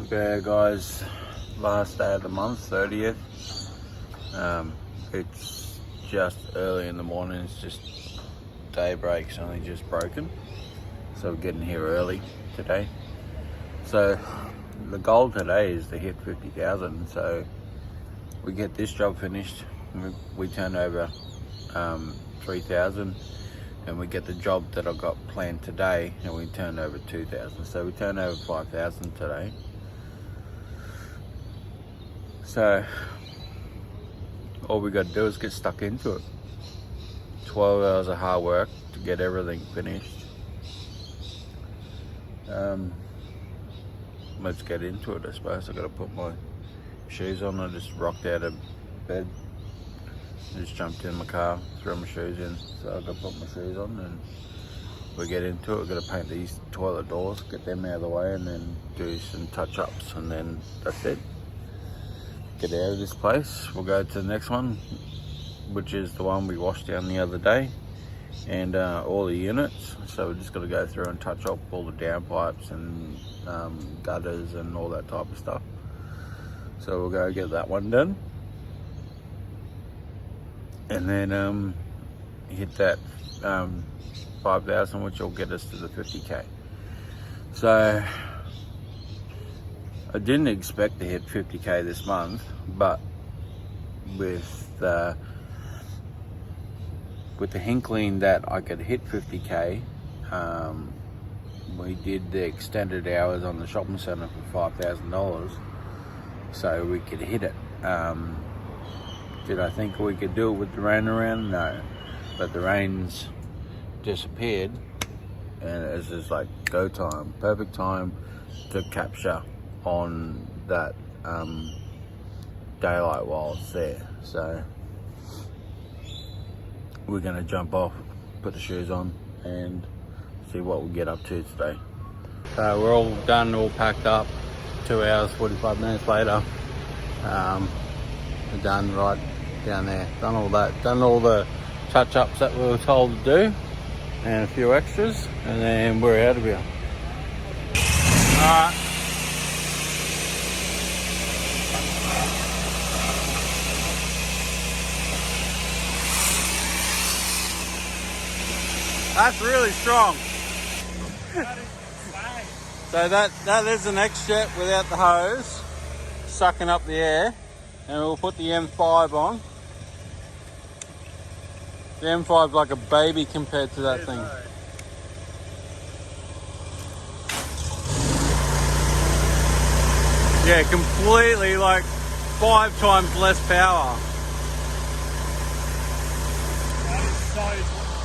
Okay guys, last day of the month, 30th. It's just early in the morning, it's just daybreak's only just broken. So we're getting here early today. So the goal today is to hit 50,000. So we get this job finished, we turn over 3,000, and we get the job that I got planned today and we turn over 2,000. So we turn over 5,000 today. So all we got to do is get stuck into it. 12 hours of hard work to get everything finished. Let's get into it. I suppose I got to put my shoes on. I just rocked out of bed, just jumped in my car, threw my shoes in, so I got to put my shoes on and we get into it. We've got to paint these toilet doors, get them out of the way, and then do some touch-ups, and then that's it. Get out of this place. We'll go to the next one, which is the one we washed down the other day, and all the units. So we're just got to go through and touch up all the downpipes and gutters and all that type of stuff. So we'll go get that one done, and then hit that 5,000, which will get us to the 50k. So I didn't expect to hit 50k this month, but with the inkling that I could hit 50k, we did the extended hours on the shopping centre for $5,000, so we could hit it. Did I think we could do it with the rain around? No, but the rain's disappeared, and it's just like go time, perfect time to capture on that daylight while it's there. So we're gonna jump off, put the shoes on, and see what we get up to today. We're all done, all packed up. 2 hours 45 minutes later, we're done right down there. Done all that, done all the touch-ups that we were told to do, and a few extras, and then we're out of here. Alright. That's really strong. So that is an X-Jet without the hose, sucking up the air, and we'll put the M5 on. The M5's like a baby compared to that thing. Yeah, completely, like 5 times less power. That is so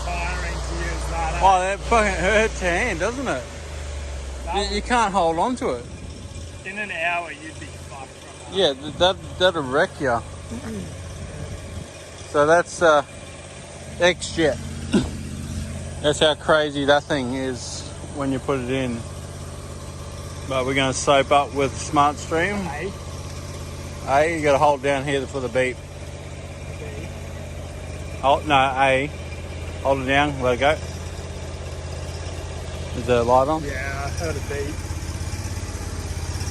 tiring to use that. Oh, that fucking hurts your hand, doesn't it? You can't hold on to it. In an hour, you'd be fucked from that. Yeah, that'll wreck you. So that's X-Jet. That's how crazy that thing is when you put it in. But we're going to soap up with SmartStream. A, you got to hold down here for the beep. Oh, no, A. Hold it down, let it go. Is the light on? Yeah, I heard a beep.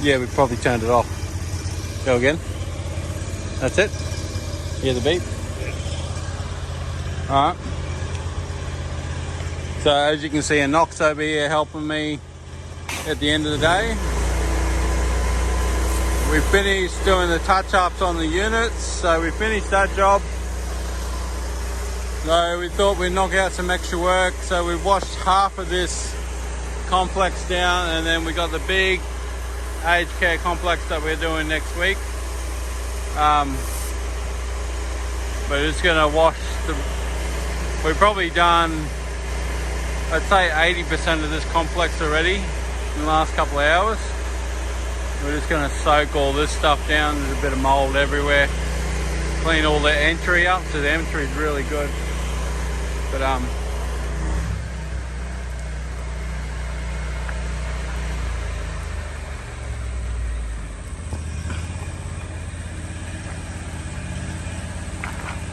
Yeah, we probably turned it off. Go again. That's it. Hear the beep? Yeah. Alright. So as you can see, a Knox over here helping me at the end of the day. We finished doing the touch-ups on the units, so we finished that job. So we thought we'd knock out some extra work, so we've washed half of this complex down, and then we got the big aged care complex that we're doing next week. We're just gonna wash we've probably done, I'd say 80% of this complex already in the last couple of hours. We're just gonna soak all this stuff down. There's a bit of mold everywhere. Clean all the entry up, so the entry is really good. But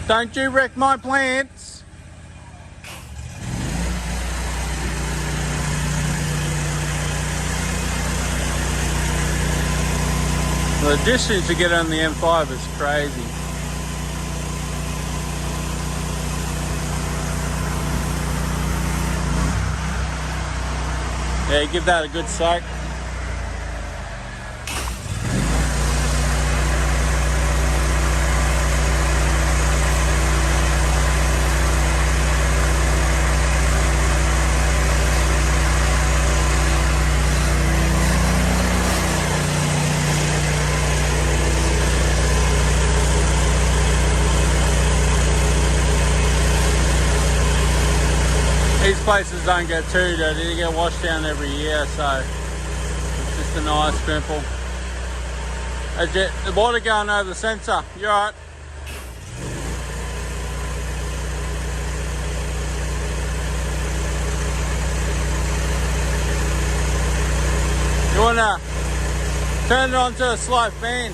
don't you wreck my plants. The distance to get on the M5 is crazy. Yeah, give that a good soak. These places don't get too dirty, they get washed down every year, so it's just a nice pimple. The water going over the sensor, you're right. You wanna turn it onto a slow fan.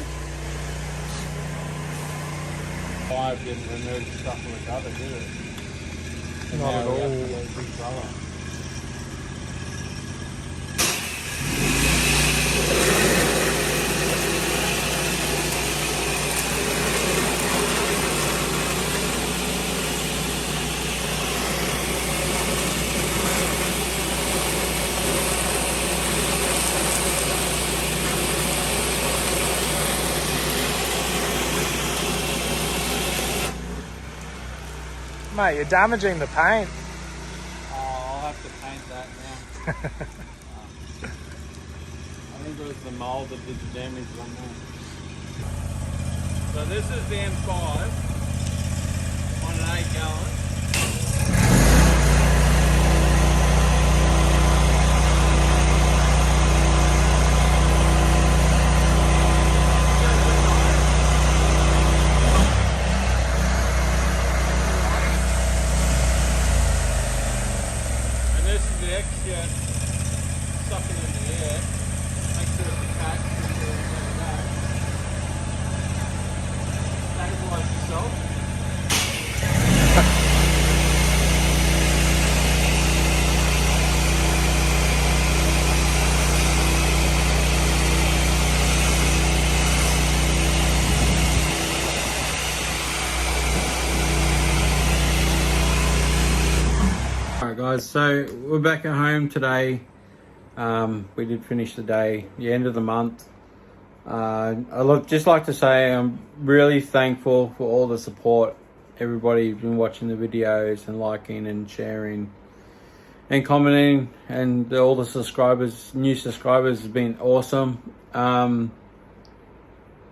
Five didn't remove the stuff from the cover, did it? Not at all. Mate, you're damaging the paint. Oh, I'll have to paint that now. I think it was the mold that did the damage on there. So this is the M5 on an 8 gallon. Sucking in the air, make sure it's attached and like that. Stabilize yourself. Alright guys, so we're back at home today. We did finish the day, the end of the month. I just like to say I'm really thankful for all the support. Everybody who's been watching the videos and liking and sharing and commenting, and all the subscribers, new subscribers, has been awesome.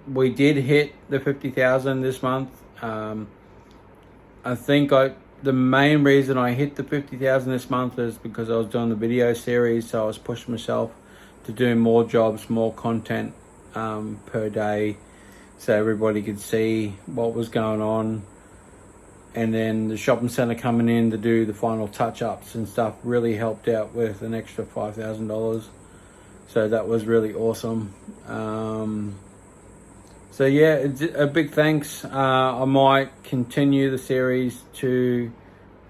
We did hit the 50,000 this month. I think the main reason I hit the 50,000 this month is because I was doing the video series, so I was pushing myself to do more jobs, more content per day, so everybody could see what was going on. And then the shopping centre coming in to do the final touch-ups and stuff really helped out with an extra $5,000. So that was really awesome. So yeah, it's a big thanks. I might continue the series to,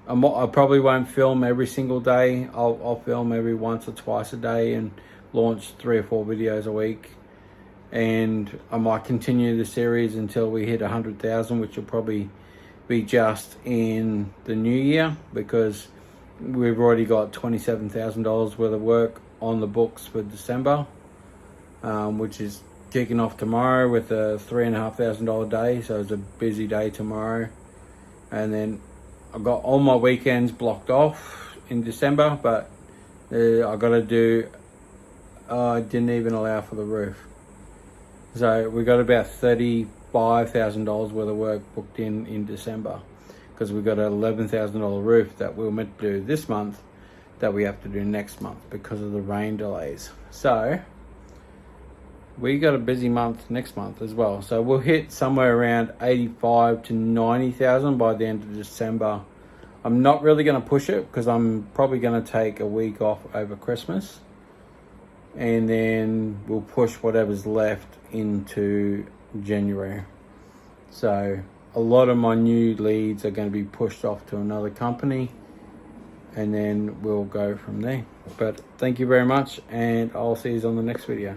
I probably won't film every single day. I'll film every once or twice a day and launch 3 or 4 videos a week. And I might continue the series until we hit 100,000, which will probably be just in the new year, because we've already got $27,000 worth of work on the books for December, which is kicking off tomorrow with a $3,500 day. So it's a busy day tomorrow, and then I've got all my weekends blocked off in December, but I got to do, I didn't even allow for the roof. So we got about $35,000 worth of work booked in December, because we got an $11,000 roof that we were meant to do this month that we have to do next month because of the rain delays. So we got a busy month next month as well. So we'll hit somewhere around 85 to 90,000 by the end of December. I'm not really going to push it because I'm probably going to take a week off over Christmas, and then we'll push whatever's left into January. So a lot of my new leads are going to be pushed off to another company, and then we'll go from there. But thank you very much, and I'll see you on the next video.